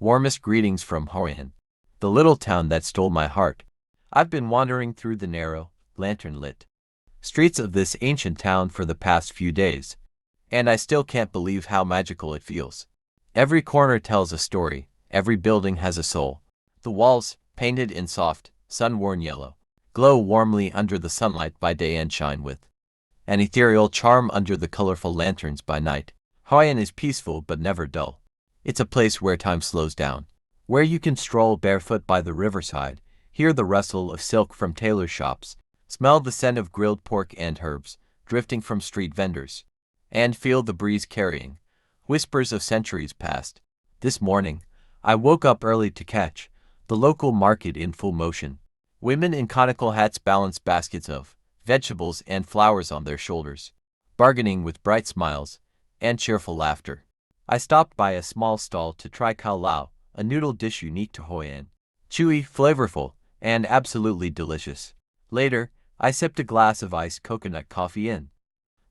Warmest greetings from Hoi An, the little town that stole my heart. I've been wandering through the narrow, lantern-lit streets of this ancient town for the past few days, and I still can't believe how magical it feels. Every corner tells a story, every building has a soul. The walls, painted in soft, sun-worn yellow, glow warmly under the sunlight by day and shine with an ethereal charm under the colorful lanterns by night. Hoi An is peaceful but never dull. It's a place where time slows down, where you can stroll barefoot by the riverside, hear the rustle of silk from tailor shops, smell the scent of grilled pork and herbs drifting from street vendors, and feel the breeze carrying whispers of centuries past. This morning, I woke up early to catch the local market in full motion. Women in conical hats balance baskets of vegetables and flowers on their shoulders, bargaining with bright smiles and cheerful laughter. I stopped by a small stall to try kao lao, a noodle dish unique to Hoi An. Chewy, flavorful, and absolutely delicious. Later, I sipped a glass of iced coconut coffee in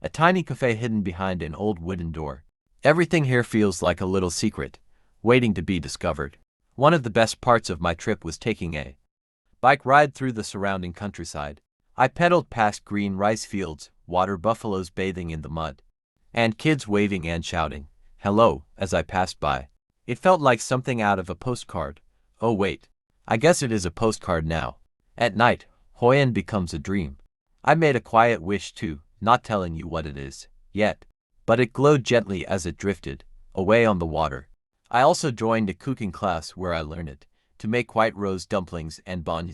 a tiny cafe hidden behind an old wooden door. Everything here feels like a little secret, waiting to be discovered. One of the best parts of my trip was taking a bike ride through the surrounding countryside. I pedaled past green rice fields, water buffaloes bathing in the mud, and kids waving and shouting hello as I passed by. It felt like something out of a postcard. Oh wait, I guess it is a postcard now. At night, Hoi An becomes a dream. I made a quiet wish too, not telling you what it is yet, but it glowed gently as it drifted away on the water. I also joined a cooking class where I learned it to make white rose dumplings and bánh.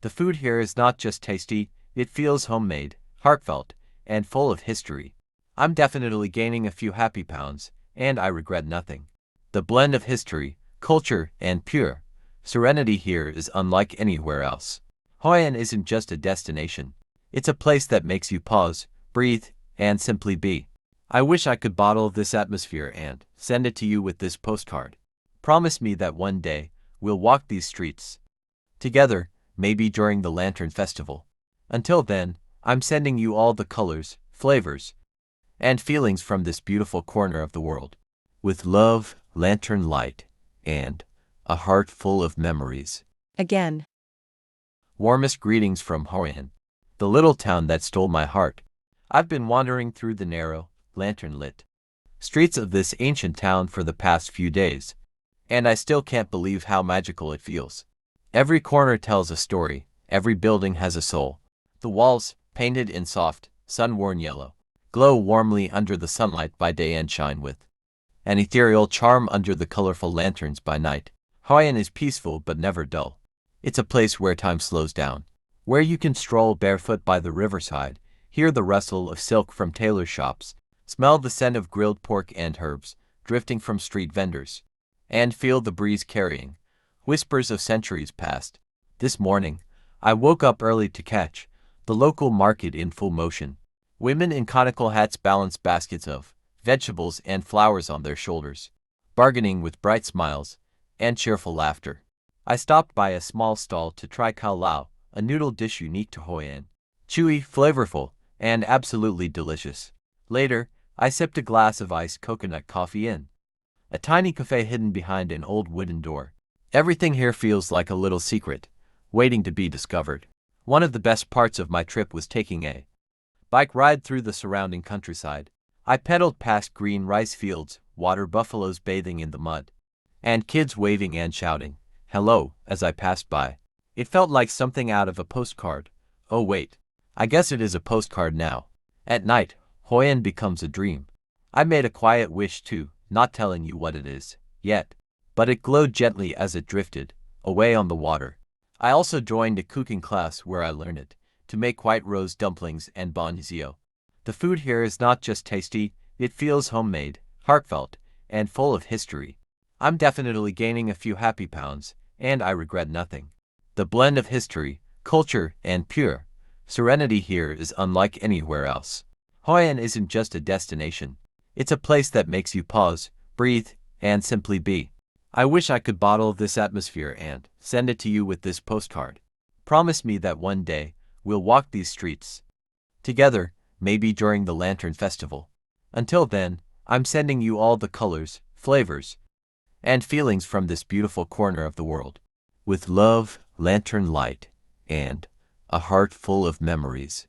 The food here is not just tasty, it feels homemade, heartfelt, and full of history. I'm definitely gaining a few happy pounds, and I regret nothing. The blend of history, culture, and pure serenity here is unlike anywhere else. Hoi An isn't just a destination. It's a place that makes you pause, breathe, and simply be. I wish I could bottle this atmosphere and send it to you with this postcard. Promise me that one day, we'll walk these streets together, maybe during the Lantern Festival. Until then, I'm sending you all the colors, flavors, and feelings from this beautiful corner of the world. With love, lantern light, and a heart full of memories. Again. Warmest greetings from Hoi An, the little town that stole my heart. I've been wandering through the narrow, lantern-lit streets of this ancient town for the past few days, and I still can't believe how magical it feels. Every corner tells a story, every building has a soul. The walls, painted in soft, sun-worn yellow, glow warmly under the sunlight by day and shine with an ethereal charm under the colorful lanterns by night. Hoi An is peaceful but never dull. It's a place where time slows down, where you can stroll barefoot by the riverside, hear the rustle of silk from tailor shops, smell the scent of grilled pork and herbs drifting from street vendors, and feel the breeze carrying whispers of centuries past. This morning, I woke up early to catch the local market in full motion. Women in conical hats balance baskets of vegetables and flowers on their shoulders, bargaining with bright smiles and cheerful laughter. I stopped by a small stall to try kao lao, a noodle dish unique to Hoi An. Chewy, flavorful, and absolutely delicious. Later, I sipped a glass of iced coconut coffee in a tiny cafe hidden behind an old wooden door. Everything here feels like a little secret, waiting to be discovered. One of the best parts of my trip was taking a bike ride through the surrounding countryside. I pedaled past green rice fields, water buffaloes bathing in the mud, and kids waving and shouting hello as I passed by. It felt like something out of a postcard. Oh wait, I guess it is a postcard now. At night, Hoi An becomes a dream. I made a quiet wish too, not telling you what it is yet, but it glowed gently as it drifted away on the water. I also joined a cooking class where I learned it to make white rose dumplings and bánh. The food here is not just tasty, it feels homemade, heartfelt, and full of history. I'm definitely gaining a few happy pounds, and I regret nothing. The blend of history, culture, and pure serenity here is unlike anywhere else. Hoi An isn't just a destination. It's a place that makes you pause, breathe, and simply be. I wish I could bottle this atmosphere and send it to you with this postcard. Promise me that one day, we'll walk these streets together, maybe during the Lantern Festival. Until then, I'm sending you all the colors, flavors, and feelings from this beautiful corner of the world. With love, lantern light, and a heart full of memories.